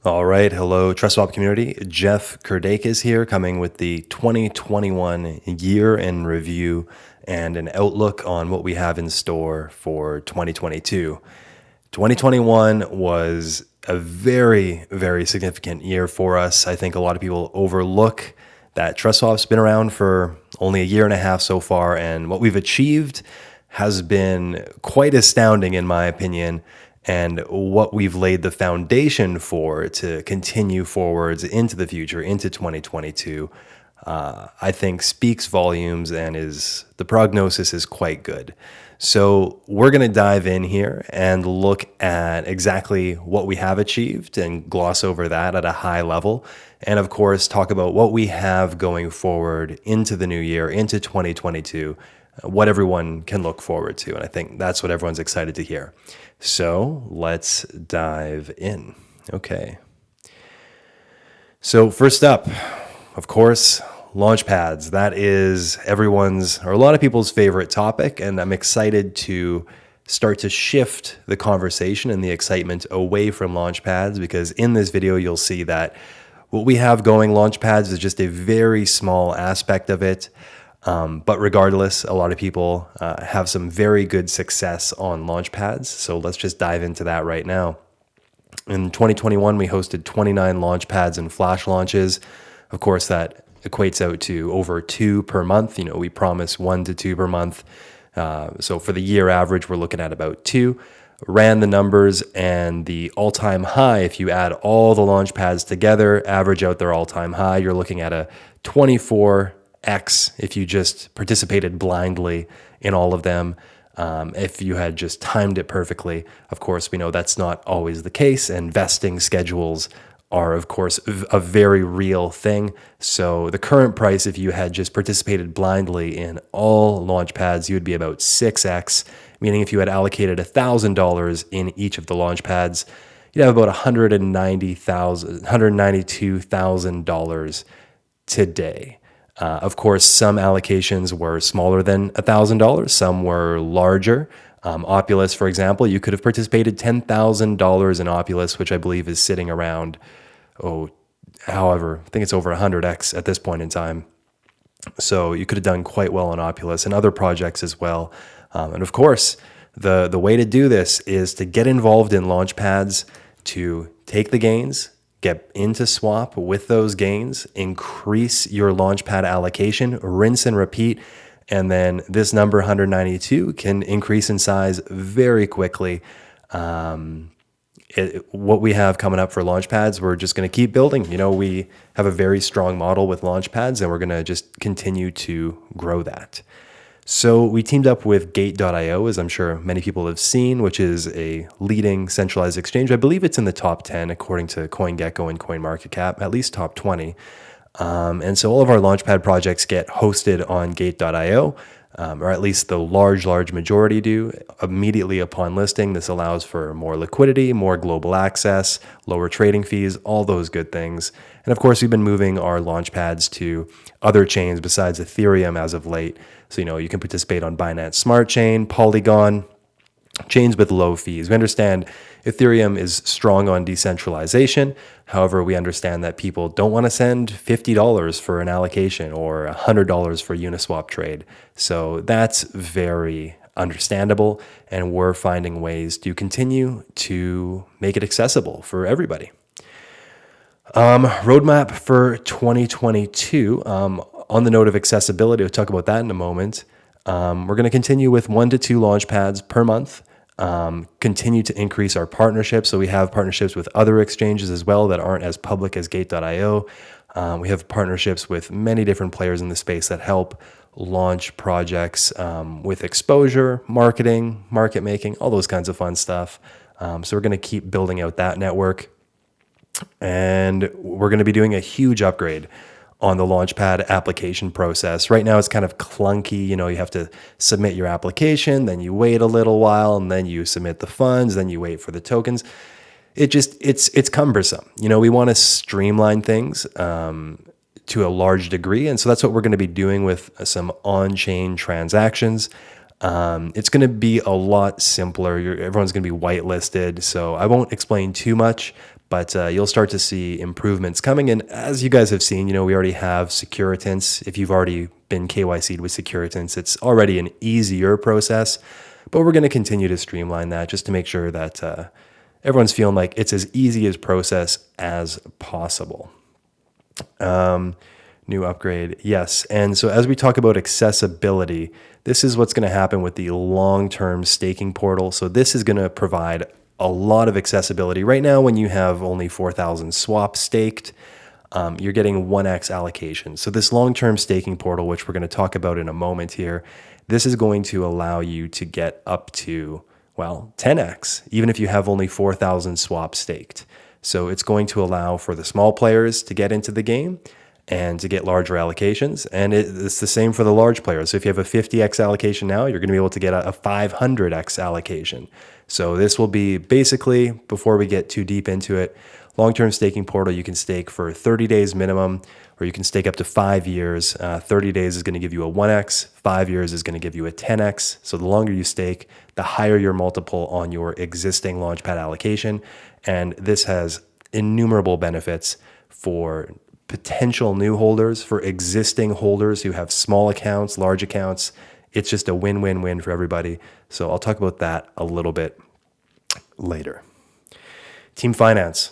All right. Hello, TrustSwap community. Jeff Kurdake is here coming with the 2021 year in review and an outlook on what we have in store for 2022. 2021 was a very, very significant year for us. I think a lot of people overlook that TrustSwap's been around for only a year and a half so far, and what we've achieved has been quite astounding in my opinion, and what we've laid the foundation for to continue forwards into the future, into 2022, I think speaks volumes and the prognosis is quite good. So we're going to dive in here and look at exactly what we have achieved and gloss over that at a high level. And of course, talk about what we have going forward into the new year, into 2022, what everyone can look forward to. And I think that's what everyone's excited to hear. So let's dive in. Okay. So first up, of course, Launchpads. That is everyone's, or a lot of people's favorite topic. And I'm excited to start to shift the conversation and the excitement away from Launchpads, because in this video, you'll see that what we have going Launchpads is just a very small aspect of it. But regardless, a lot of people have some very good success on Launchpads. So let's just dive into that right now. In 2021, we hosted 29 Launchpads and flash launches. Of course, that equates out to over 2 per month. You know, we promise 1 to 2 per month. So for the year average, we're looking at about 2. Ran the numbers, and the all-time high, if you add all the Launchpads together, average out their all-time high, you're looking at a 24x if you just participated blindly in all of them. If you had just timed it perfectly. Of course, we know that's not always the case, and vesting schedules are, of course, a very real thing. So the current price, if you had just participated blindly in all Launchpads, you would be about 6x, meaning if you had allocated $1,000 in each of the Launchpads, you'd have about $192,000 today. Of course, some allocations were smaller than $1,000. Some were larger. Opulus, for example, you could have participated $10,000 in Opulus, which I believe is sitting around, however, I think it's over 100x at this point in time. So you could have done quite well on Opulus and other projects as well. And of course, the way to do this is to get involved in Launchpads, to take the gains, get into swap with those gains, increase your Launchpad allocation, rinse and repeat, and then this number 192 can increase in size very quickly. What we have coming up for Launchpads, we're just going to keep building. You know, we have a very strong model with Launchpads, and we're going to just continue to grow that. So we teamed up with Gate.io, as I'm sure many people have seen, which is a leading centralized exchange. I believe it's in the top 10 according to CoinGecko and CoinMarketCap, at least top 20. And so all of our Launchpad projects get hosted on Gate.io, or at least the large majority do immediately upon listing. This allows for more liquidity, more global access, lower trading fees, all those good things. And of course, we've been moving our Launchpads to other chains besides Ethereum as of late. So, you know, you can participate on Binance Smart Chain, Polygon, chains with low fees. We understand Ethereum is strong on decentralization. However, we understand that people don't want to send $50 for an allocation or $100 for Uniswap trade. So that's very understandable, and we're finding ways to continue to make it accessible for everybody. Roadmap for 2022. On the note of accessibility, we'll talk about that in a moment. We're going to continue with 1 to 2 Launchpads per month. Continue to increase our partnerships. So we have partnerships with other exchanges as well that aren't as public as Gate.io. We have partnerships with many different players in the space that help launch projects with exposure, marketing, market making, all those kinds of fun stuff. So we're going to keep building out that network. And we're going to be doing a huge upgrade on the Launchpad application process. Right now, it's kind of clunky. You know, you have to submit your application, then you wait a little while, and then you submit the funds, then you wait for the tokens. It's cumbersome. You know, we want to streamline things to a large degree, and so that's what we're going to be doing with some on-chain transactions. It's going to be a lot simpler. Everyone's going to be whitelisted, so I won't explain too much. but you'll start to see improvements coming. And as you guys have seen, we already have Securitants. If you've already been KYC'd with Securitants, it's already an easier process, but we're going to continue to streamline that just to make sure that everyone's feeling like it's as easy as process as possible. New upgrade. Yes. And so as we talk about accessibility, this is what's going to happen with the long-term staking portal. So this is going to provide a lot of accessibility. Right now, when you have only 4,000 swaps staked, you're getting 1x allocation. So this long-term staking portal, which we're going to talk about in a moment here, this is going to allow you to get up to, 10x, even if you have only 4,000 swaps staked. So it's going to allow for the small players to get into the game and to get larger allocations. And it's the same for the large players. So if you have a 50x allocation now, you're going to be able to get a 500x allocation. So this will be basically, before we get too deep into it, long-term staking portal, you can stake for 30 days minimum, or you can stake up to 5 years. 30 days is going to give you a 1x, 5 years is going to give you a 10x. So the longer you stake, the higher your multiple on your existing Launchpad allocation. And this has innumerable benefits for potential new holders, for existing holders who have small accounts, large accounts. It's just a win-win-win for everybody. So I'll talk about that a little bit later. Team Finance.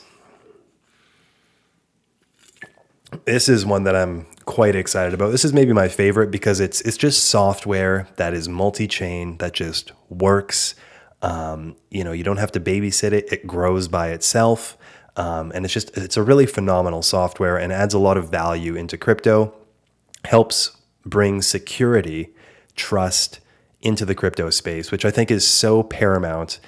This is one that I'm quite excited about. This is maybe my favorite because it's just software that is multi-chain, that just works. You don't have to babysit it. It grows by itself. And it's a really phenomenal software and adds a lot of value into crypto, helps bring security, trust into the crypto space, which I think is so paramount.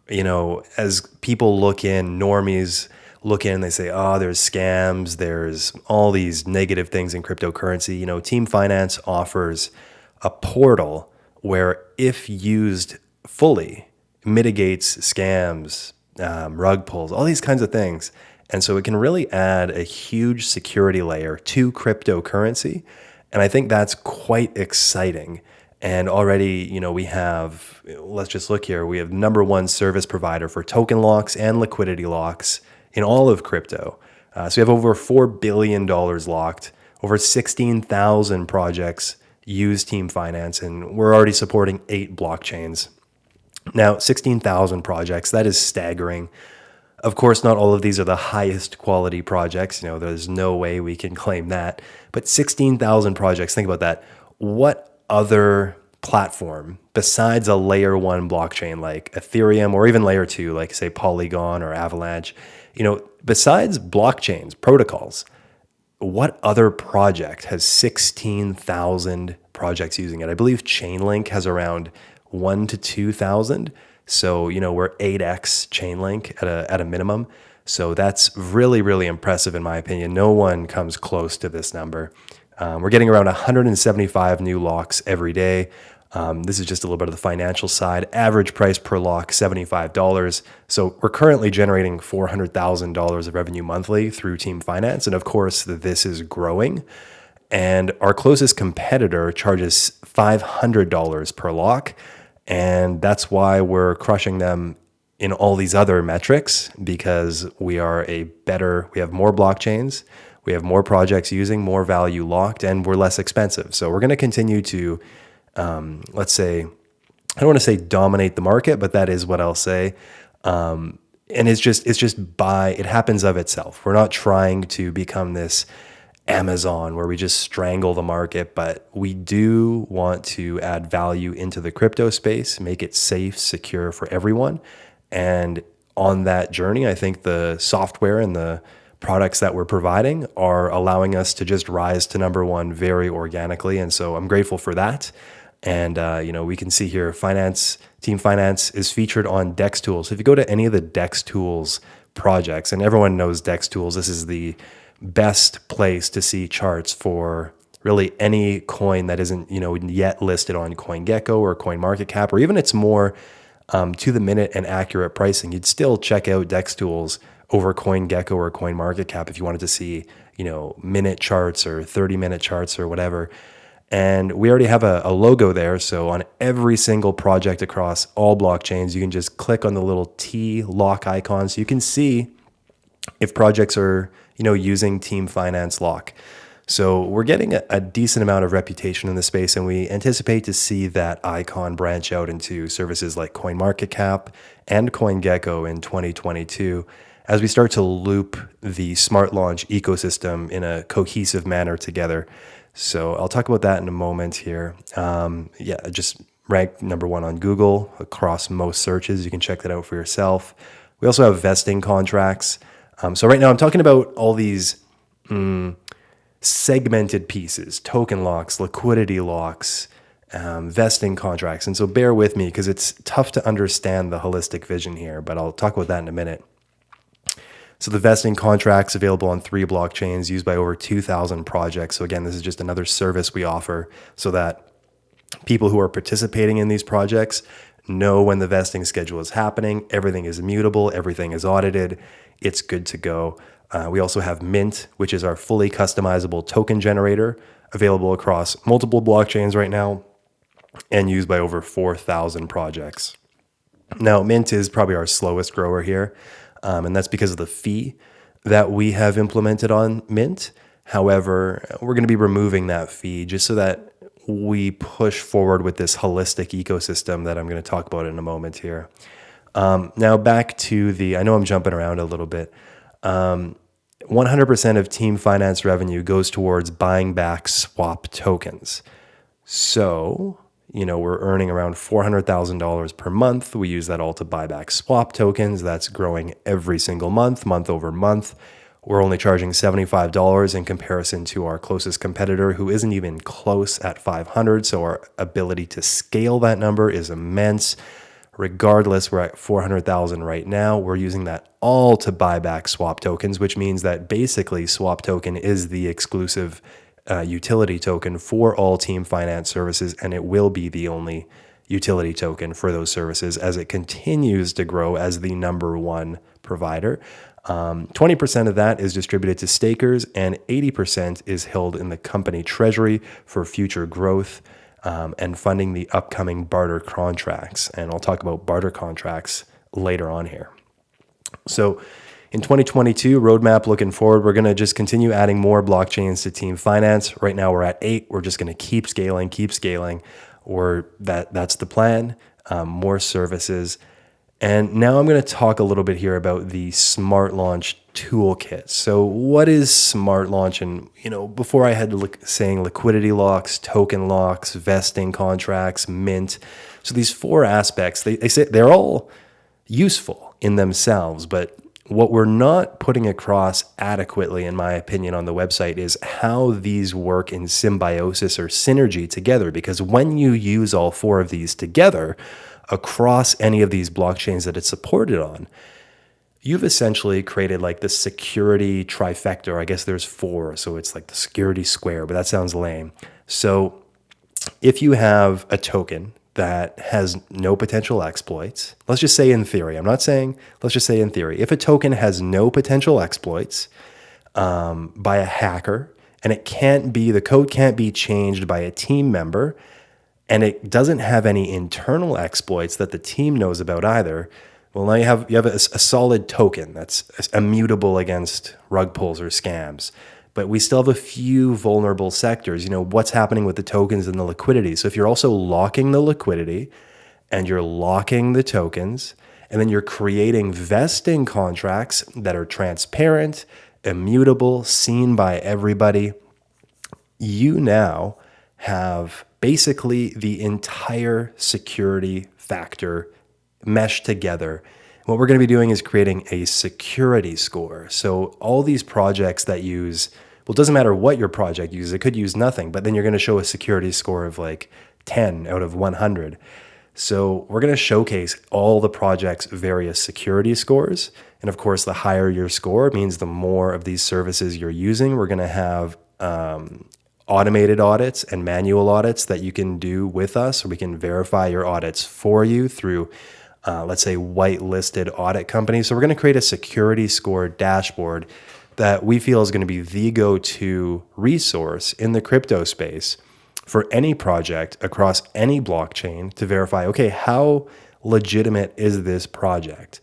As people normies look in, they say, oh, there's scams, there's all these negative things in cryptocurrency. Team Finance offers a portal where, if used fully, mitigates scams, rug pulls, all these kinds of things. And so it can really add a huge security layer to cryptocurrency. And I think that's quite exciting. And already, we have, let's just look here, we have #1 service provider for token locks and liquidity locks in all of crypto. So we have over $4 billion locked, over 16,000 projects use Team Finance, and we're already supporting 8 blockchains. Now, 16,000 projects, that is staggering. Of course, not all of these are the highest quality projects. There's no way we can claim that. But 16,000 projects, think about that. What other platform besides a layer 1 blockchain like Ethereum, or even layer 2, like say Polygon or Avalanche, besides blockchains, protocols, what other project has 16,000 projects using it? I believe Chainlink has around 1,000 to 2,000. So, we're 8x Chainlink at a minimum. So that's really, really impressive in my opinion. No one comes close to this number. We're getting around 175 new locks every day. This is just a little bit of the financial side. Average price per lock, $75. So we're currently generating $400,000 of revenue monthly through Team Finance. And of course, this is growing. And our closest competitor charges $500 per lock. And that's why we're crushing them in all these other metrics, because we have more blockchains, we have more projects using, more value locked, and we're less expensive. So we're going to continue to, let's say, I don't want to say dominate the market, but that is what I'll say. And it happens of itself. We're not trying to become this Amazon where we just strangle the market, but we do want to add value into the crypto space, make it safe, secure for everyone. And on that journey, I think the software and the products that we're providing are allowing us to just rise to #1 very organically. And so I'm grateful for that. And, we can see here, Team Finance is featured on Dex Tools. If you go to any of the Dex Tools projects, and everyone knows Dex Tools, this is the best place to see charts for really any coin that isn't, yet listed on CoinGecko or CoinMarketCap, or even it's more to the minute and accurate pricing. You'd still check out Dex Tools over CoinGecko or CoinMarketCap if you wanted to see, minute charts or 30-minute charts or whatever. And we already have a logo there. So on every single project across all blockchains, you can just click on the little T lock icon. So you can see if projects are, using team finance lock. So we're getting a decent amount of reputation in the space, and we anticipate to see that icon branch out into services like CoinMarketCap and CoinGecko in 2022 as we start to loop the smart launch ecosystem in a cohesive manner together. So I'll talk about that in a moment here. Just ranked number one on Google across most searches. You can check that out for yourself. We also have vesting contracts. So right now I'm talking about all these segmented pieces, token locks, liquidity locks, vesting contracts. And so bear with me because it's tough to understand the holistic vision here, but I'll talk about that in a minute. So the vesting contracts available on 3 blockchains used by over 2,000 projects. So again, this is just another service we offer so that people who are participating in these projects know when the vesting schedule is happening. Everything is immutable. Everything is audited. It's good to go. We also have Mint, which is our fully customizable token generator available across multiple blockchains right now and used by over 4,000 projects. Now, Mint is probably our slowest grower here, and that's because of the fee that we have implemented on Mint. However, we're going to be removing that fee just so that we push forward with this holistic ecosystem that I'm going to talk about in a moment here. Now back to I know I'm jumping around a little bit. 100% of team finance revenue goes towards buying back swap tokens. So, we're earning around $400,000 per month. We use that all to buy back swap tokens. That's growing every single month over month. We're only charging $75 in comparison to our closest competitor, who isn't even close at 500. So our ability to scale that number is immense. Regardless, we're at 400,000 right now. We're using that all to buy back swap tokens, which means that basically swap token is the exclusive utility token for all team finance services, and it will be the only utility token for those services as it continues to grow as the number one provider. 20% of that is distributed to stakers, and 80% is held in the company treasury for future growth. And funding the upcoming barter contracts. And I'll talk about barter contracts later on here. So in 2022, roadmap looking forward, we're going to just continue adding more blockchains to team finance. Right now we're at 8. We're just going to keep scaling, or that's the plan, more services. And now I'm going to talk a little bit here about the Smart Launch Toolkit. So what is Smart Launch? And, before I had saying liquidity locks, token locks, vesting contracts, Mint. So these 4 aspects, they say they're all useful in themselves, but what we're not putting across adequately, in my opinion, on the website is how these work in symbiosis or synergy together. Because when you use all 4 of these together, across any of these blockchains that it's supported on, you've essentially created like the security trifecta, or I guess there's 4, so it's like the security square, but that sounds lame. So if you have a token that has no potential exploits, let's just say in theory, let's just say in theory, if a token has no potential exploits by a hacker, and the code can't be changed by a team member, and it doesn't have any internal exploits that the team knows about either, well, now you have a solid token that's immutable against rug pulls or scams. But we still have a few vulnerable sectors. What's happening with the tokens and the liquidity. So if you're also locking the liquidity and you're locking the tokens, and then you're creating vesting contracts that are transparent, immutable, seen by everybody, you now have basically the entire security factor meshed together. What we're going to be doing is creating a security score. So all these projects that use, well, it doesn't matter what your project uses, it could use nothing, but then you're going to show a security score of like 10 out of 100. So we're going to showcase all the projects' various security scores. And of course, the higher your score means the more of these services you're using. We're going to have automated audits and manual audits that you can do with us, or we can verify your audits for you through, let's say, whitelisted audit companies. So we're going to create a security score dashboard that we feel is going to be the go-to resource in the crypto space for any project across any blockchain to verify, okay, how legitimate is this project?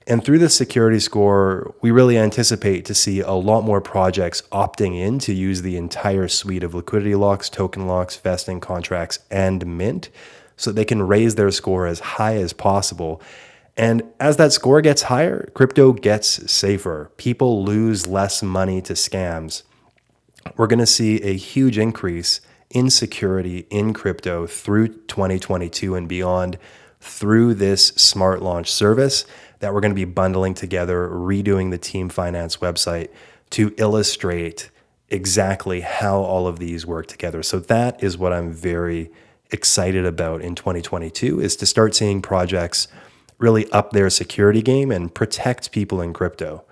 And through this security score, we really anticipate to see a lot more projects opting in to use the entire suite of liquidity locks, token locks, vesting contracts, and mint so they can raise their score as high as possible. And as that score gets higher, crypto gets safer. People lose less money to scams. We're going to see a huge increase in security in crypto through 2022 and beyond through this smart launch service that we're going to be bundling together, redoing the Team Finance website to illustrate exactly how all of these work together. So that is what I'm very excited about in 2022, is to start seeing projects really up their security game and protect people in crypto.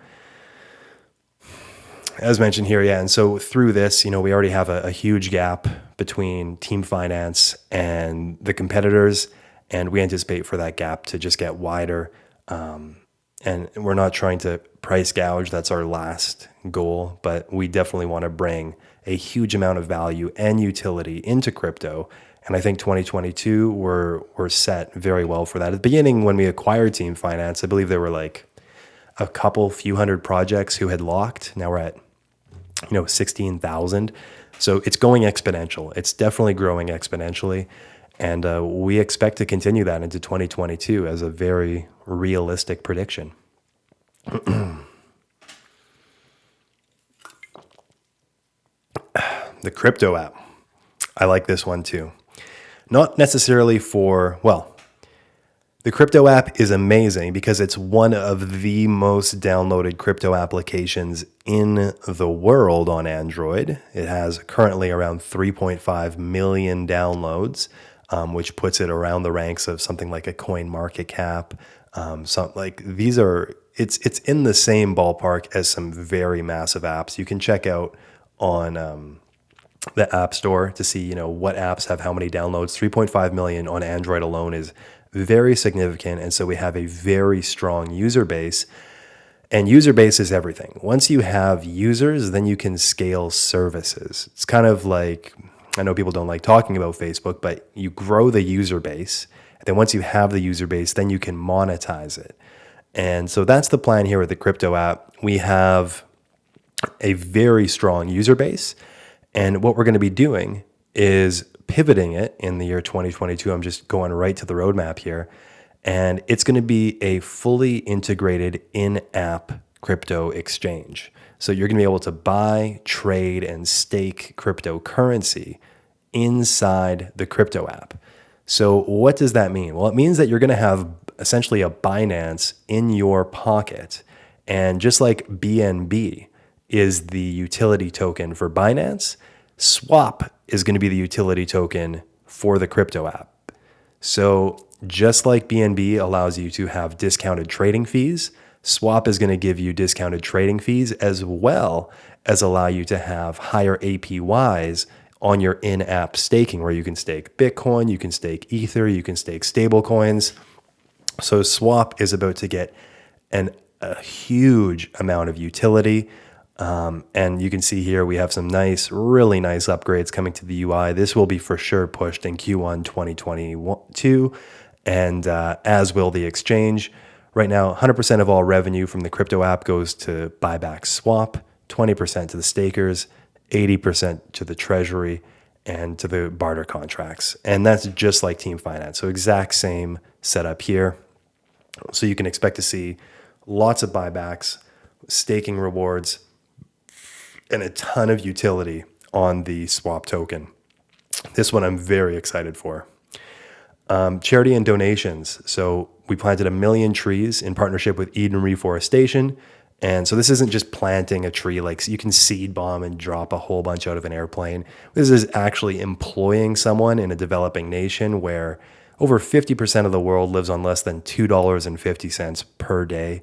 As mentioned here, yeah. And so through this, we already have a huge gap between Team Finance and the competitors, and we anticipate for that gap to just get wider. And we're not trying to price gouge. That's our last goal, but we definitely want to bring a huge amount of value and utility into crypto. And I think 2022, we're set very well for that. At the beginning, when we acquired Team Finance, I believe there were like a few hundred projects who had locked. Now we're at 16,000. So it's going exponential. It's definitely growing exponentially. And we expect to continue that into 2022 as a very realistic prediction. The crypto app. I like this one too. Not necessarily the crypto app is amazing because it's one of the most downloaded crypto applications in the world on Android. It has currently around 3.5 million downloads, which puts it around the ranks of something like a CoinMarketCap. It's in the same ballpark as some very massive apps. You can check out on the App Store to see, what apps have how many downloads. 3.5 million on Android alone is very significant. And so we have a very strong user base. And user base is everything. Once you have users, then you can scale services. It's kind of like, I know people don't like talking about Facebook, but you grow the user base. And then once you have the user base, then you can monetize it. And so that's the plan here with the crypto app. We have a very strong user base. And what we're going to be doing is pivoting it in the year 2022. I'm just going right to the roadmap here. And it's going to be a fully integrated in-app crypto exchange. So you're going to be able to buy, trade, and stake cryptocurrency inside the crypto app. So what does that mean? Well, it means that you're going to have essentially a Binance in your pocket. And just like BNB is the utility token for Binance, Swap is going to be the utility token for the crypto app. So just like BNB allows you to have discounted trading fees, Swap is going to give you discounted trading fees as well as allow you to have higher APYs on your in-app staking, where you can stake Bitcoin, you can stake Ether, you can stake stable coins. So Swap is about to get a huge amount of utility. And you can see here we have some really nice upgrades coming to the UI. This will be for sure pushed in Q1 2022, and as will the exchange. Right now, 100% of all revenue from the crypto app goes to buyback Swap, 20% to the stakers, 80% to the treasury, and to the barter contracts. And that's just like Team Finance. So exact same setup here. So you can expect to see lots of buybacks, staking rewards, and a ton of utility on the Swap token. This one I'm very excited for. Charity and donations. So we planted 1 million trees in partnership with Eden Reforestation. And so this isn't just planting a tree, like you can seed bomb and drop a whole bunch out of an airplane. This is actually employing someone in a developing nation where over 50% of the world lives on less than $2.50 per day.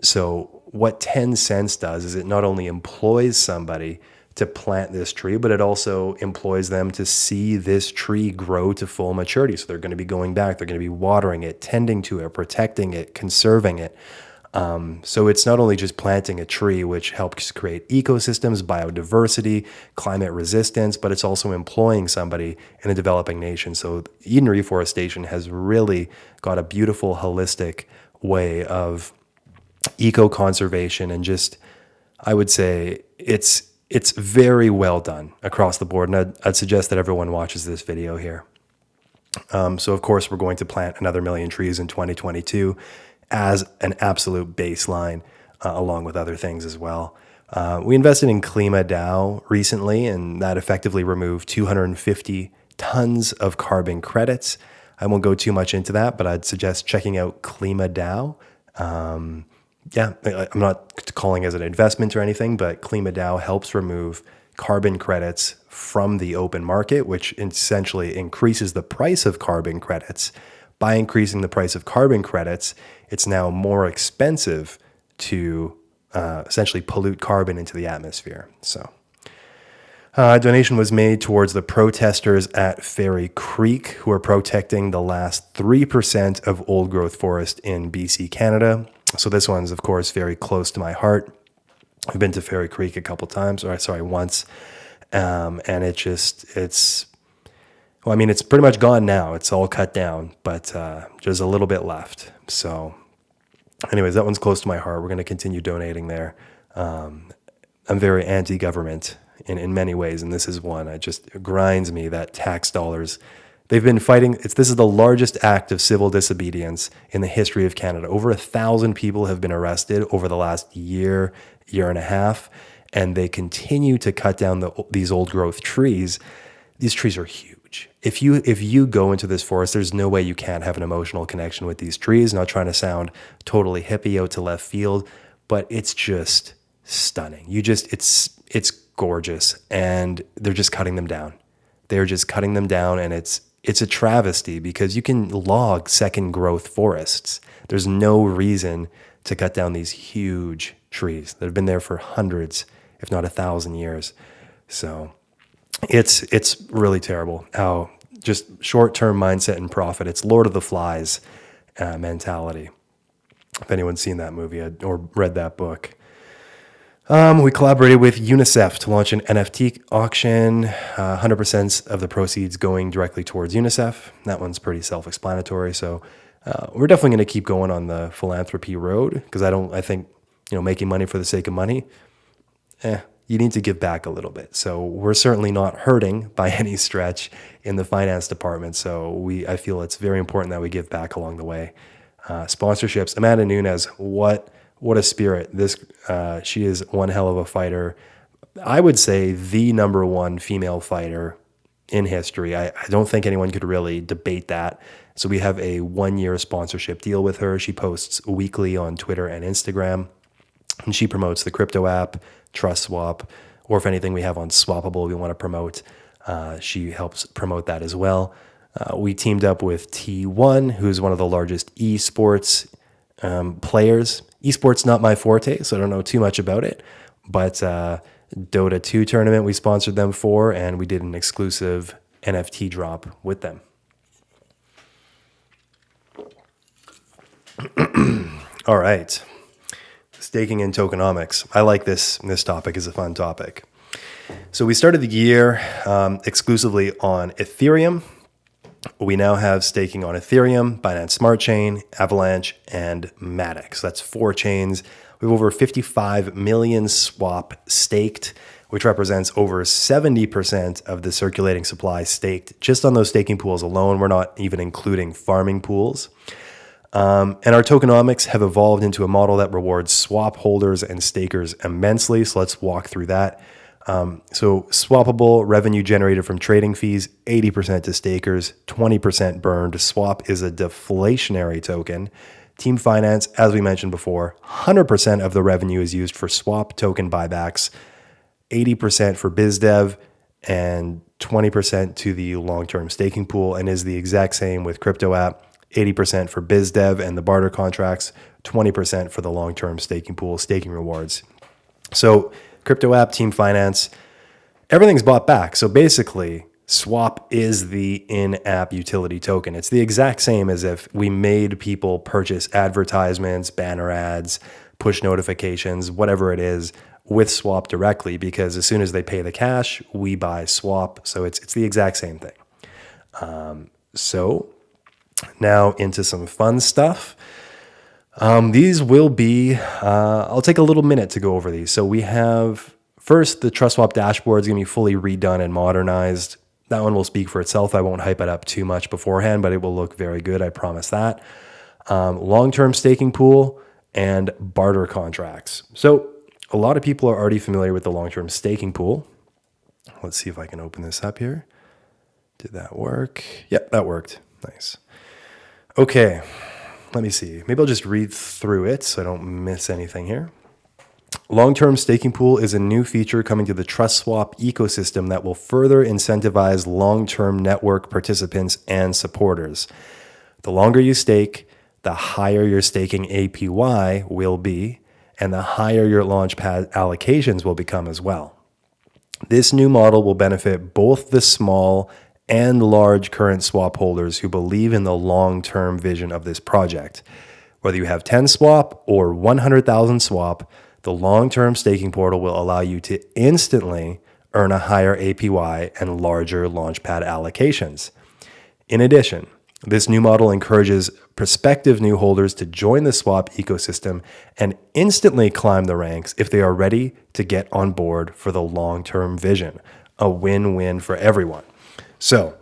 So what 10 cents does is it not only employs somebody to plant this tree, but it also employs them to see this tree grow to full maturity. So they're going to be going back, they're going to be watering it, tending to it, protecting it, conserving it. So it's not only just planting a tree, which helps create ecosystems, biodiversity, climate resistance, but it's also employing somebody in a developing nation. So Eden Reforestation has really got a beautiful, holistic way of eco-conservation, and just, I would say it's very well done across the board. And I'd suggest that everyone watches this video here. So of course, we're going to plant another 1,000,000 trees in 2022 as an absolute baseline, along with other things as well. We invested in KlimaDAO recently, and that effectively removed 250 tons of carbon credits. I won't go too much into that, but I'd suggest checking out KlimaDAO. Yeah, I'm not calling it as an investment or anything, but KlimaDAO helps remove carbon credits from the open market, which essentially increases the price of carbon credits. By increasing the price of carbon credits, it's now more expensive to essentially pollute carbon into the atmosphere. So a donation was made towards the protesters at Fairy Creek, who are protecting the last 3% of old growth forest in BC, Canada. So this one's, of course, very close to my heart. I've been to Fairy Creek a couple times, once. And it's pretty much gone now. It's all cut down, but there's a little bit left. So anyways, that one's close to my heart. We're going to continue donating there. I'm very anti-government in many ways, and this is one. It grinds me that tax dollars, they've been fighting. This is the largest act of civil disobedience in the history of Canada. Over 1,000 people have been arrested over the last year and a half, and they continue to cut down these old growth trees. These trees are huge. If you go into this forest, there's no way you can't have an emotional connection with these trees. Not trying to sound totally hippie out to left field, but it's just stunning. It's gorgeous, and they're just cutting them down. They're just cutting them down, and it's a travesty because you can log second growth forests. There's no reason to cut down these huge trees that have been there for hundreds, if not 1,000 years. So it's really terrible how just short-term mindset and profit. It's Lord of the Flies mentality. If anyone's seen that movie or read that book. We collaborated with UNICEF to launch an NFT auction, 100% of the proceeds going directly towards UNICEF. That one's pretty self-explanatory. So we're definitely going to keep going on the philanthropy road, because I think making money for the sake of money, you need to give back a little bit. So we're certainly not hurting by any stretch in the finance department. So I feel it's very important that we give back along the way. Sponsorships, Amanda Nunes, what a spirit. She is one hell of a fighter. I would say the number one female fighter in history. I don't think anyone could really debate that. So we have a 1-year sponsorship deal with her. She posts weekly on Twitter and Instagram, and she promotes the crypto app, TrustSwap, or if anything we have on Swappable we want to promote, she helps promote that as well. We teamed up with T1, who's one of the largest esports players. Esports not my forte, so I don't know too much about it, but Dota 2 tournament we sponsored them for, and we did an exclusive NFT drop with them. All right. Staking in tokenomics. I like this topic. Is a fun topic. So we started the year exclusively on Ethereum. We now have staking on Ethereum, Binance Smart Chain, Avalanche, and Matic. That's 4 chains. We have over 55 million swap staked, which represents over 70% of the circulating supply staked just on those staking pools alone. We're not even including farming pools. And our tokenomics have evolved into a model that rewards swap holders and stakers immensely. So let's walk through that. So swappable revenue generated from trading fees, 80% to stakers, 20% burned. Swap is a deflationary token. Team Finance, as we mentioned before, 100% of the revenue is used for swap token buybacks, 80% for BizDev, and 20% to the long-term staking pool, and is the exact same with Crypto App, 80% for BizDev and the Barter Contracts, 20% for the long-term staking pool, staking rewards. So Crypto App, Team Finance, everything's bought back. So basically, Swap is the in-app utility token. It's the exact same as if we made people purchase advertisements, banner ads, push notifications, whatever it is, with Swap directly, because as soon as they pay the cash, we buy Swap. So it's the exact same thing. So now into some fun stuff. These will be, I'll take a little minute to go over these. So we have first the TrustSwap dashboard is going to be fully redone and modernized. That one will speak for itself. I won't hype it up too much beforehand, but it will look very good. I promise that. Long-term staking pool and barter contracts. So a lot of people are already familiar with the long-term staking pool. Let's see if I can open this up here. Did that work? Yep, that worked. Nice. Okay, let me see. Maybe I'll just read through it so I don't miss anything here. Long-term staking pool is a new feature coming to the TrustSwap ecosystem that will further incentivize long-term network participants and supporters. The longer you stake, the higher your staking APY will be, and the higher your Launchpad allocations will become as well. This new model will benefit both the small and large current swap holders who believe in the long-term vision of this project. Whether you have 10 swap or 100,000 swap, the long-term staking portal will allow you to instantly earn a higher APY and larger Launchpad allocations. In addition, this new model encourages prospective new holders to join the swap ecosystem and instantly climb the ranks if they are ready to get on board for the long-term vision. A win-win for everyone. So,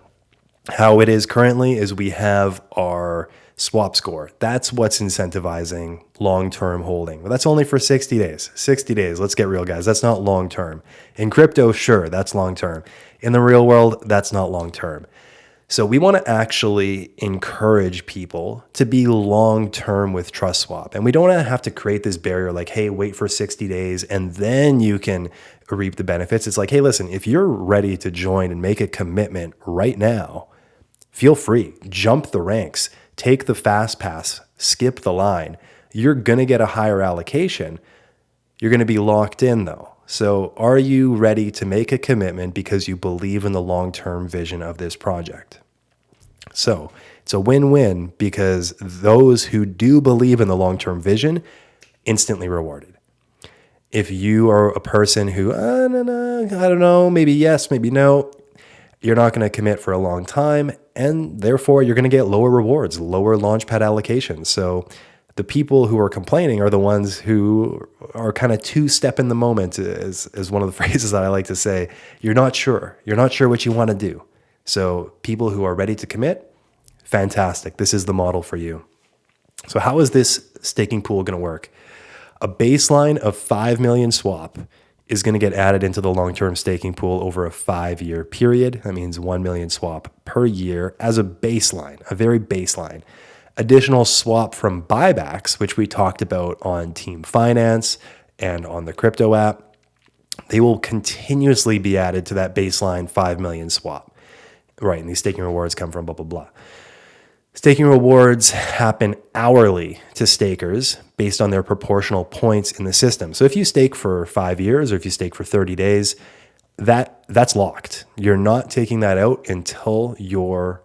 how it is currently is we have our swap score. That's what's incentivizing long-term holding. Well, that's only for 60 days. 60 days, let's get real, guys. That's not long-term. In crypto, sure, that's long-term. In the real world, that's not long-term. So we want to actually encourage people to be long-term with TrustSwap. And we don't have to create this barrier like, hey, wait for 60 days and then you can reap the benefits. It's like, hey, listen, if you're ready to join and make a commitment right now, feel free, jump the ranks, take the fast pass, skip the line. You're going to get a higher allocation. You're going to be locked in though. So are you ready to make a commitment because you believe in the long-term vision of this project? So it's a win-win because those who do believe in the long-term vision, instantly rewarded. If you are a person who, I don't know, maybe yes, maybe no, you're not going to commit for a long time, and therefore you're going to get lower rewards, lower Launchpad allocations. So the people who are complaining are the ones who are kind of two-step in the moment, is one of the phrases that I like to say. You're not sure. You're not sure what you want to do. So people who are ready to commit, fantastic. This is the model for you. So how is this staking pool going to work? A baseline of 5 million swap is going to get added into the long-term staking pool over a 5-year period. That means 1 million swap per year as a baseline, a very baseline. Additional swap from buybacks, which we talked about on Team Finance and on the crypto app, they will continuously be added to that baseline 5 million swap. Right, and these staking rewards come from blah, blah, blah. Staking rewards happen hourly to stakers based on their proportional points in the system. So if you stake for 5 years or if you stake for 30 days, that's locked. You're not taking that out until your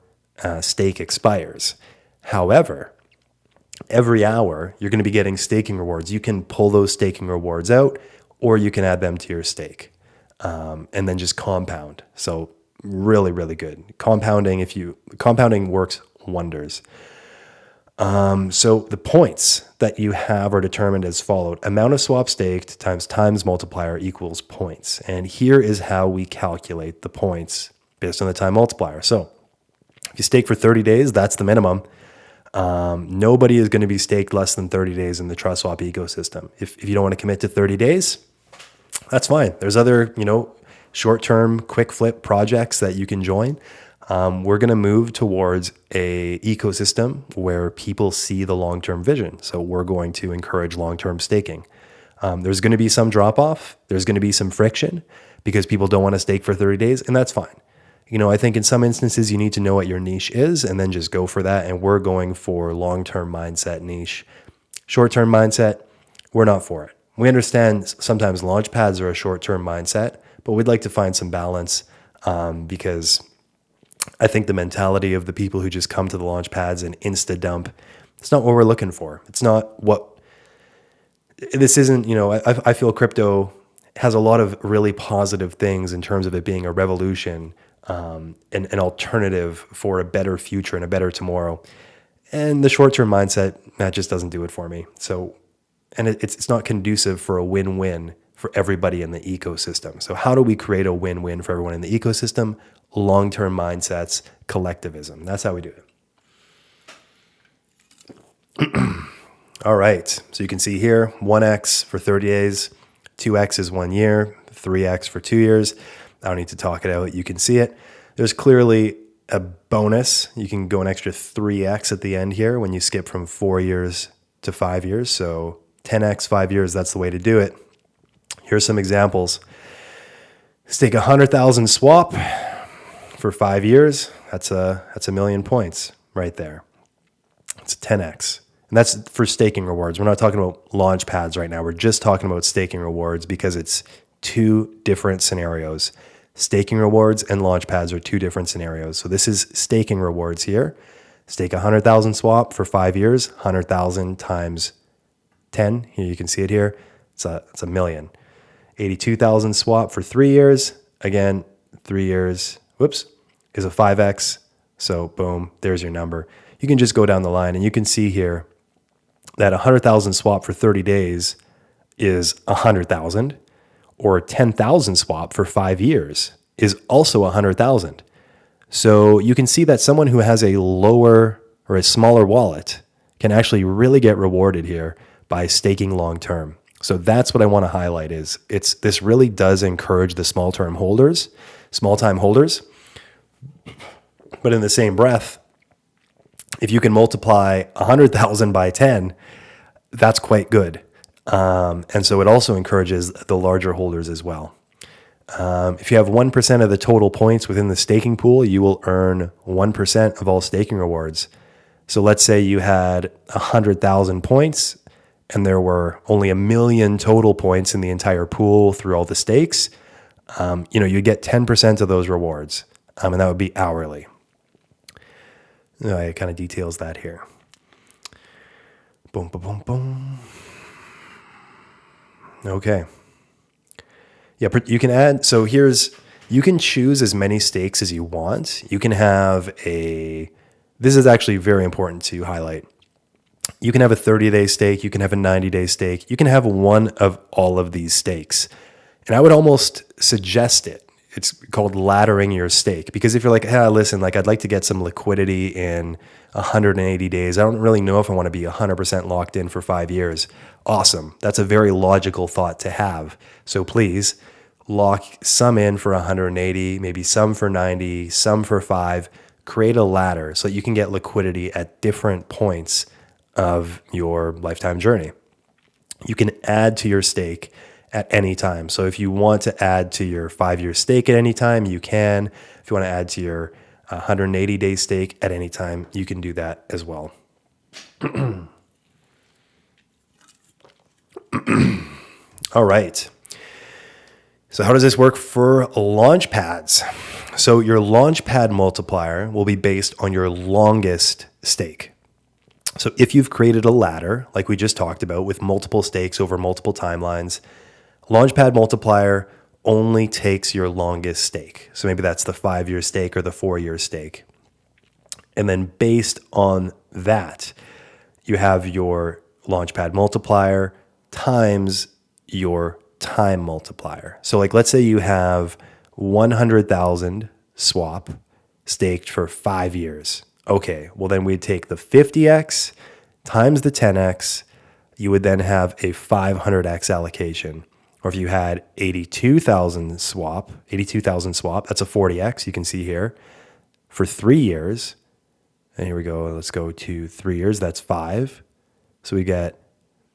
stake expires. However, every hour you're going to be getting staking rewards. You can pull those staking rewards out or you can add them to your stake and then just compound. So really, really good. Compounding works wonders. So the points that you have are determined as followed. Amount of swap staked times multiplier equals points. And here is how we calculate the points based on the time multiplier. So if you stake for 30 days, that's the minimum. Nobody is going to be staked less than 30 days in the TrustSwap ecosystem. If you don't want to commit to 30 days, that's fine. There's other, short-term quick flip projects that you can join. We're going to move towards a ecosystem where people see the long-term vision. So we're going to encourage long-term staking. There's going to be some drop-off. There's going to be some friction because people don't want to stake for 30 days, and that's fine. I think in some instances you need to know what your niche is and then just go for that. And we're going for long-term mindset niche. Short-term mindset, we're not for it. We understand sometimes Launchpads are a short-term mindset, but we'd like to find some balance because I think the mentality of the people who just come to the Launchpads and insta-dump, it's not what we're looking for. It's not what, this isn't, I feel crypto has a lot of really positive things in terms of it being a revolution, an alternative for a better future and a better tomorrow. And the short-term mindset, that just doesn't do it for me. So, and it's not conducive for a win-win for everybody in the ecosystem. So how do we create a win-win for everyone in the ecosystem? Long-term mindsets, collectivism. That's how we do it. All right. So you can see here, 1x for 30 days, 2x is 1 year, 3x for 2 years. I don't need to talk it out. You can see it. There's clearly a bonus. You can go an extra 3x at the end here when you skip from 4 years to 5 years. So 10x, 5 years, that's the way to do it. Here's some examples. Stake 100,000 swap for 5 years. That's a million points right there. It's 10x. And that's for staking rewards. We're not talking about Launchpads right now. We're just talking about staking rewards because it's two different scenarios. Staking rewards and Launchpads are two different scenarios. So this is staking rewards here. Stake 100,000 swap for 5 years, 100,000 times 10. Here you can see it here. It's a million. 82,000 swap for 3 years. Again, 3 years, is a 5x. So boom, there's your number. You can just go down the line and you can see here that 100,000 swap for 30 days is 100,000, or 10,000 swap for 5 years is also 100,000. So you can see that someone who has a lower or a smaller wallet can actually really get rewarded here by staking long term. So that's what I want to highlight is this really does encourage the small time holders. But in the same breath, if you can multiply 100,000 by 10, that's quite good. And so it also encourages the larger holders as well. If you have 1% of the total points within the staking pool, you will earn 1% of all staking rewards. So let's say you had 100,000 points and there were only 1 million total points in the entire pool through all the stakes. You get 10% of those rewards, and that would be hourly. It kind of details that here. Boom, boom, boom, boom. Okay. Yeah, you can add, so you can choose as many stakes as you want. You can have this is actually very important to highlight. You can have a 30-day stake. You can have a 90-day stake. You can have one of all of these stakes. And I would almost suggest it. It's called laddering your stake. Because if you're like, hey, listen, I'd like to get some liquidity in 180 days. I don't really know if I want to be 100% locked in for 5 years. Awesome. That's a very logical thought to have. So please lock some in for 180, maybe some for 90, some for 5. Create a ladder so that you can get liquidity at different points of your lifetime journey. You can add to your stake at any time. So if you want to add to your 5-year stake at any time, you can. If you want to add to your 180-day stake at any time, you can do that as well. All right. So how does this work for Launchpads? So your Launchpad multiplier will be based on your longest stake. So if you've created a ladder, like we just talked about, with multiple stakes over multiple timelines, Launchpad multiplier only takes your longest stake. So maybe that's the 5-year stake or the 4-year stake. And then based on that, you have your Launchpad multiplier times your time multiplier. So let's say you have 100,000 swap staked for 5 years. Okay, well then we'd take the 50x times the 10x. You would then have a 500x allocation. Or if you had 82,000 swap, that's a 40x, you can see here, for 3 years. And here we go, let's go to 3 years, that's 5. So we get,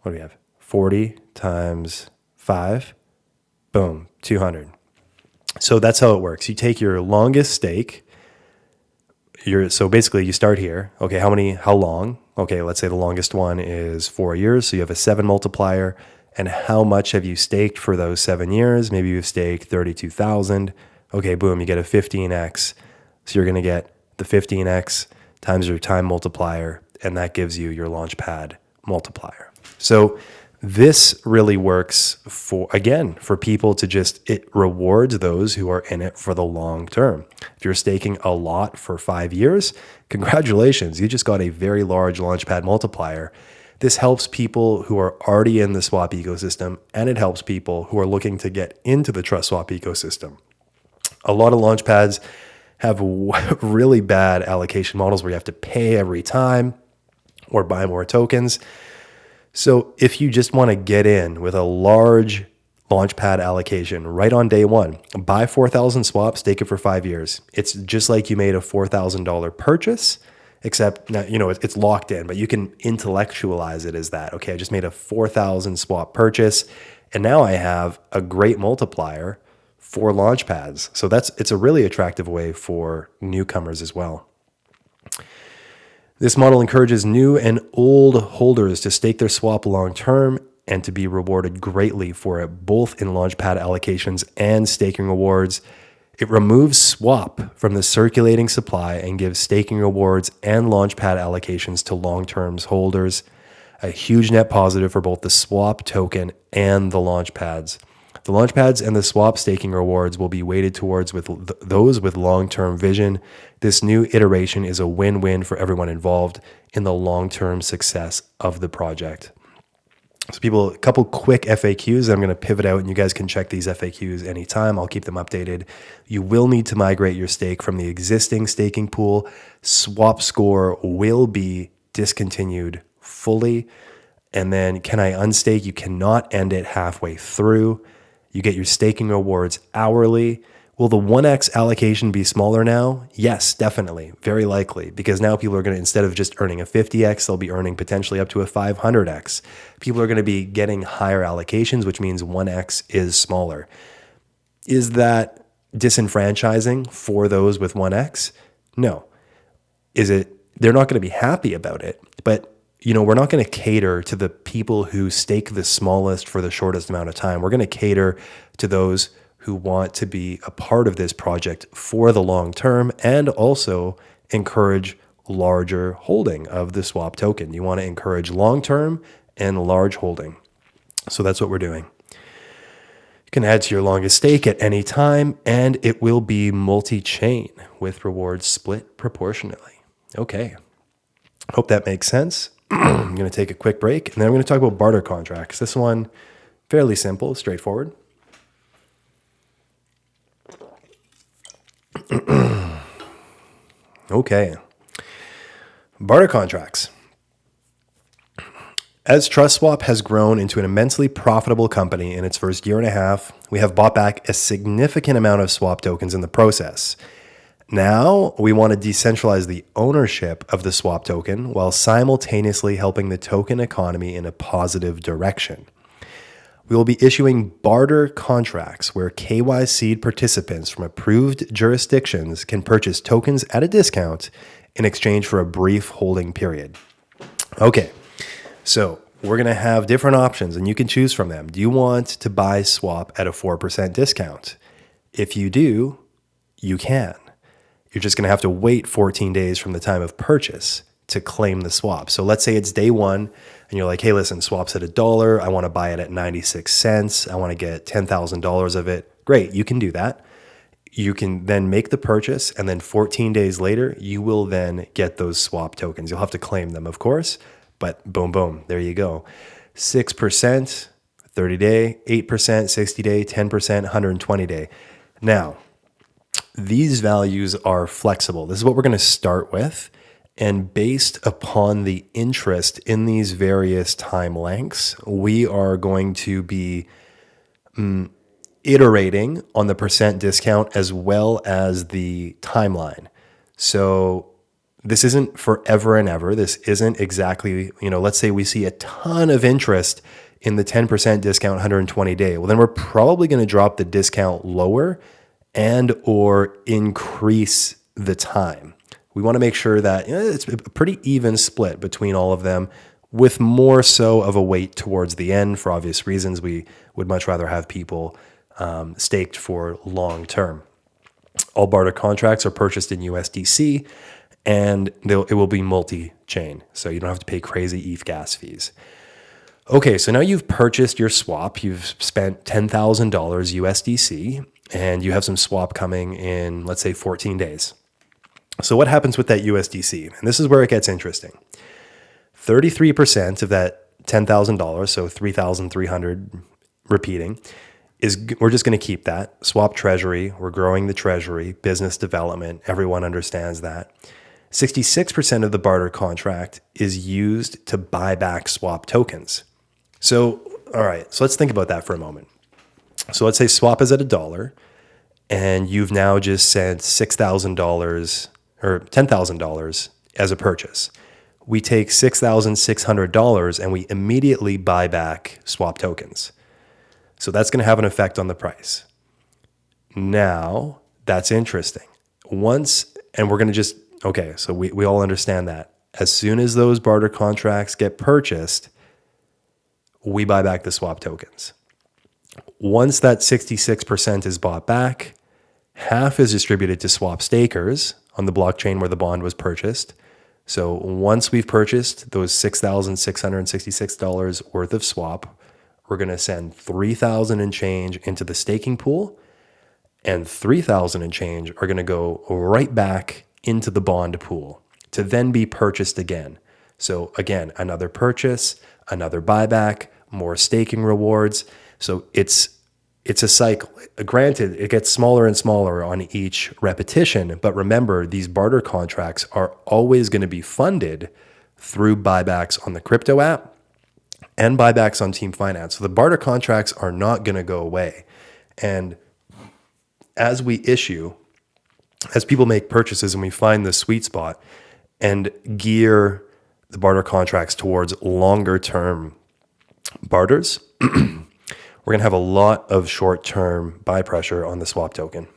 what do we have? 40 times 5, boom, 200. So that's how it works. You take your longest stake, so basically you start here. Okay, how long? Okay, let's say the longest one is 4 years. So you have a 7 multiplier. And how much have you staked for those 7 years? Maybe you've staked 32,000. Okay, boom, you get a 15x. So you're going to get the 15x times your time multiplier, and that gives you your Launchpad multiplier. So This really works for people to it rewards those who are in it for the long term. If you're staking a lot for 5 years, congratulations, you just got a very large Launchpad multiplier. This helps people who are already in the swap ecosystem, and it helps people who are looking to get into the TrustSwap ecosystem. A lot of Launchpads have really bad allocation models where you have to pay every time or buy more tokens. So if you just want to get in with a large Launchpad allocation right on day one, buy 4,000 swaps, stake it for 5 years. It's just like you made a $4,000 purchase, except now, it's locked in, but you can intellectualize it as that. Okay, I just made a 4,000 swap purchase, and now I have a great multiplier for Launchpads. So it's a really attractive way for newcomers as well. This model encourages new and old holders to stake their swap long term and to be rewarded greatly for it, both in Launchpad allocations and staking rewards. It removes swap from the circulating supply and gives staking rewards and Launchpad allocations to long-term holders, a huge net positive for both the swap token and the Launchpads. The Launchpads and the swap staking rewards will be weighted towards those with long-term vision. This new iteration is a win-win for everyone involved in the long-term success of the project. So a couple quick FAQs. I'm going to pivot out, and you guys can check these FAQs anytime. I'll keep them updated. You will need to migrate your stake from the existing staking pool. Swap score will be discontinued fully. And then can I unstake? You cannot end it halfway through. You get your staking rewards hourly. Will the 1x allocation be smaller now? Yes, definitely. Very likely. Because now people are going to, instead of just earning a 50x, they'll be earning potentially up to a 500x. People are going to be getting higher allocations, which means 1x is smaller. Is that disenfranchising for those with 1x? No. They're not going to be happy about it, but we're not going to cater to the people who stake the smallest for the shortest amount of time. We're going to cater to those who want to be a part of this project for the long term and also encourage larger holding of the swap token. You want to encourage long term and large holding. So that's what we're doing. You can add to your longest stake at any time, and it will be multi-chain with rewards split proportionately. Okay. Hope that makes sense. I'm going to take a quick break, and then I'm going to talk about barter contracts. This one, fairly simple, straightforward. Okay. Barter contracts. As TrustSwap has grown into an immensely profitable company in its first year and a half, we have bought back a significant amount of swap tokens in the process. Now, we want to decentralize the ownership of the swap token while simultaneously helping the token economy in a positive direction. We will be issuing barter contracts where KYC'd participants from approved jurisdictions can purchase tokens at a discount in exchange for a brief holding period. Okay, so we're going to have different options, and you can choose from them. Do you want to buy swap at a 4% discount? If you do, you can. You're just going to have to wait 14 days from the time of purchase to claim the swap. So let's say it's day one and you're like, hey, listen, swap's at $1. I want to buy it at 96 cents. I want to get $10,000 of it. Great. You can do that. You can then make the purchase, and then 14 days later, you will then get those swap tokens. You'll have to claim them, of course, but boom, boom, there you go. 6%, 30-day, 8%, 60-day, 10%, 120-day. Now, these values are flexible. This is what we're going to start with. And based upon the interest in these various time lengths, we are going to be iterating on the percent discount as well as the timeline. So this isn't forever and ever. This isn't exactly, let's say we see a ton of interest in the 10% discount 120-day. Well, then we're probably going to drop the discount lower and or increase the time. We want to make sure that it's a pretty even split between all of them, with more so of a weight towards the end. For obvious reasons, we would much rather have people staked for long term. All barter contracts are purchased in USDC, and it will be multi-chain, so you don't have to pay crazy ETH gas fees. Okay, so now you've purchased your swap. You've spent $10,000 USDC, and you have some swap coming in, let's say, 14 days. So what happens with that USDC? And this is where it gets interesting. 33% of that $10,000, so 3,300 repeating, we're just going to keep that. Swap treasury, we're growing the treasury, business development, everyone understands that. 66% of the barter contract is used to buy back swap tokens. So, all right, so let's think about that for a moment. So let's say swap is at $1 and you've now just sent $6,000 or $10,000 as a purchase. We take $6,600 and we immediately buy back swap tokens. So that's going to have an effect on the price. Now, that's interesting. And we're going to just, okay, so we all understand that. As soon as those barter contracts get purchased, we buy back the swap tokens. Once that 66% is bought back, half is distributed to swap stakers on the blockchain where the bond was purchased. So once we've purchased those $6,666 worth of swap, we're going to send $3,000 and change into the staking pool, and $3,000 and change are going to go right back into the bond pool to then be purchased again. So again, another purchase, another buyback, more staking rewards. So it's a cycle. Granted, it gets smaller and smaller on each repetition, but remember, these barter contracts are always going to be funded through buybacks on the crypto app and buybacks on Team Finance. So the barter contracts are not going to go away. And as people make purchases and we find the sweet spot and gear the barter contracts towards longer term barters, we're going to have a lot of short-term buy pressure on the swap token.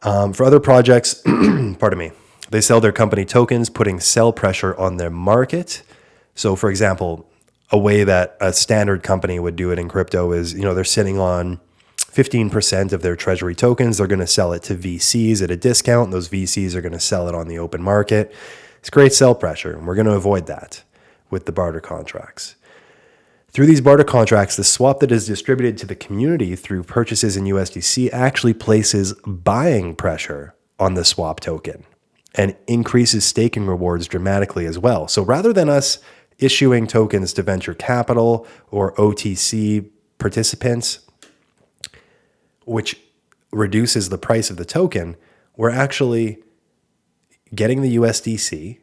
For other projects, pardon me, they sell their company tokens, putting sell pressure on their market. So for example, a way that a standard company would do it in crypto is, they're sitting on 15% of their treasury tokens. They're going to sell it to VCs at a discount. Those VCs are going to sell it on the open market. It's great sell pressure, and we're going to avoid that with the barter contracts. Through these barter contracts, the swap that is distributed to the community through purchases in USDC actually places buying pressure on the swap token and increases staking rewards dramatically as well. So rather than us issuing tokens to venture capital or OTC participants, which reduces the price of the token, we're actually getting the USDC,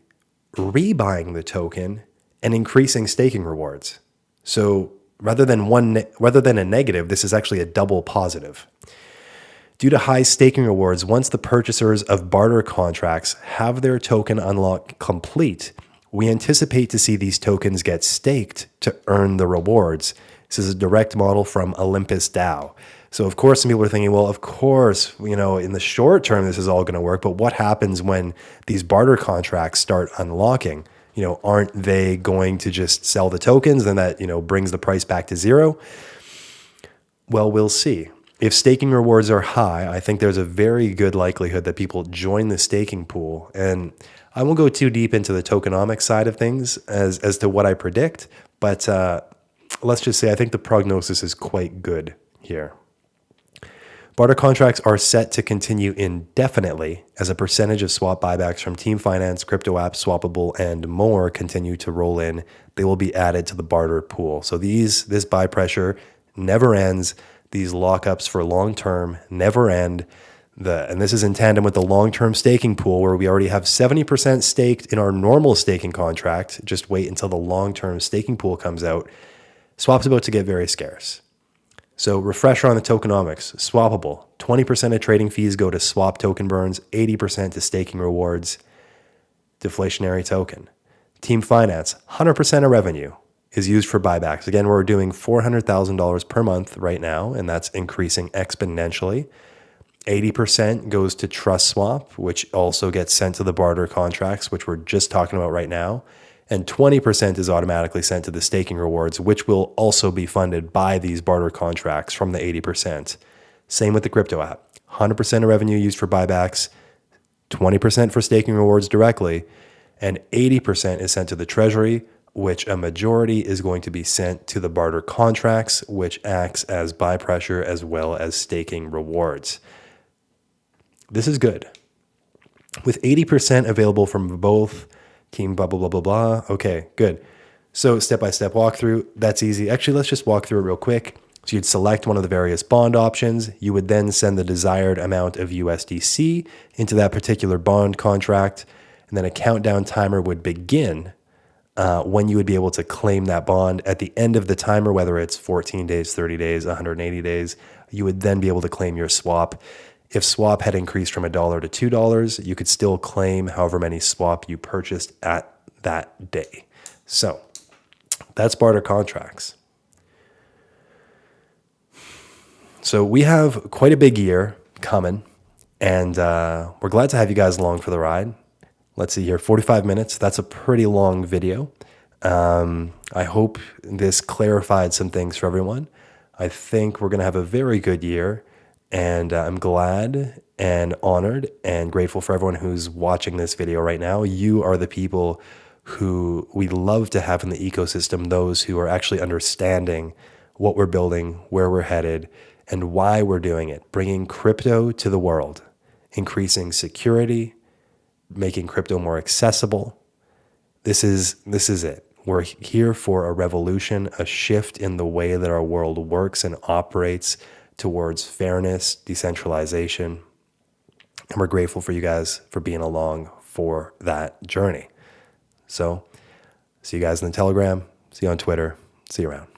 rebuying the token, and increasing staking rewards. So rather than a negative, this is actually a double positive. Due to high staking rewards, once the purchasers of barter contracts have their token unlock complete, we anticipate to see these tokens get staked to earn the rewards. This is a direct model from Olympus DAO. So of course, some people are thinking, well, of course, in the short term, this is all going to work. But what happens when these barter contracts start unlocking? Aren't they going to just sell the tokens and that, brings the price back to zero? Well, we'll see. If staking rewards are high, I think there's a very good likelihood that people join the staking pool. And I won't go too deep into the tokenomics side of things as to what I predict, but let's just say I think the prognosis is quite good here. Barter contracts are set to continue indefinitely as a percentage of swap buybacks from Team Finance, crypto apps, Swappable, and more continue to roll in. They will be added to the barter pool. So this buy pressure never ends. These lockups for long term never end. And this is in tandem with the long-term staking pool where we already have 70% staked in our normal staking contract. Just wait until the long-term staking pool comes out. Swap's about to get very scarce. So refresher on the tokenomics, Swappable, 20% of trading fees go to swap token burns, 80% to staking rewards, deflationary token. Team Finance, 100% of revenue is used for buybacks. Again, we're doing $400,000 per month right now, and that's increasing exponentially. 80% goes to TrustSwap, which also gets sent to the barter contracts, which we're just talking about right now. And 20% is automatically sent to the staking rewards, which will also be funded by these barter contracts from the 80%. Same with the crypto app. 100% of revenue used for buybacks, 20% for staking rewards directly, and 80% is sent to the treasury, which a majority is going to be sent to the barter contracts, which acts as buy pressure as well as staking rewards. This is good. With 80% available from both team blah, blah, blah, blah, blah. Okay, good. So step-by-step walkthrough, that's easy. Actually, let's just walk through it real quick. So you'd select one of the various bond options. You would then send the desired amount of USDC into that particular bond contract, and then a countdown timer would begin when you would be able to claim that bond. At the end of the timer, whether it's 14 days, 30 days, 180 days, you would then be able to claim your swap. If swap had increased from $1 to $2, you could still claim however many swap you purchased at that day. So that's barter contracts. So we have quite a big year coming, and we're glad to have you guys along for the ride. Let's see here, 45 minutes. That's a pretty long video. I hope this clarified some things for everyone. I think we're going to have a very good year, and I'm glad and honored and grateful for everyone who's watching this video right now. You are the people who we love to have in the ecosystem, those who are actually understanding what we're building, where we're headed, and why we're doing it, bringing crypto to the world, increasing security, making crypto more accessible. This is it. We're here for a revolution, a shift in the way that our world works and operates towards fairness, decentralization. And we're grateful for you guys for being along for that journey. So, see you guys in the Telegram, see you on Twitter, see you around.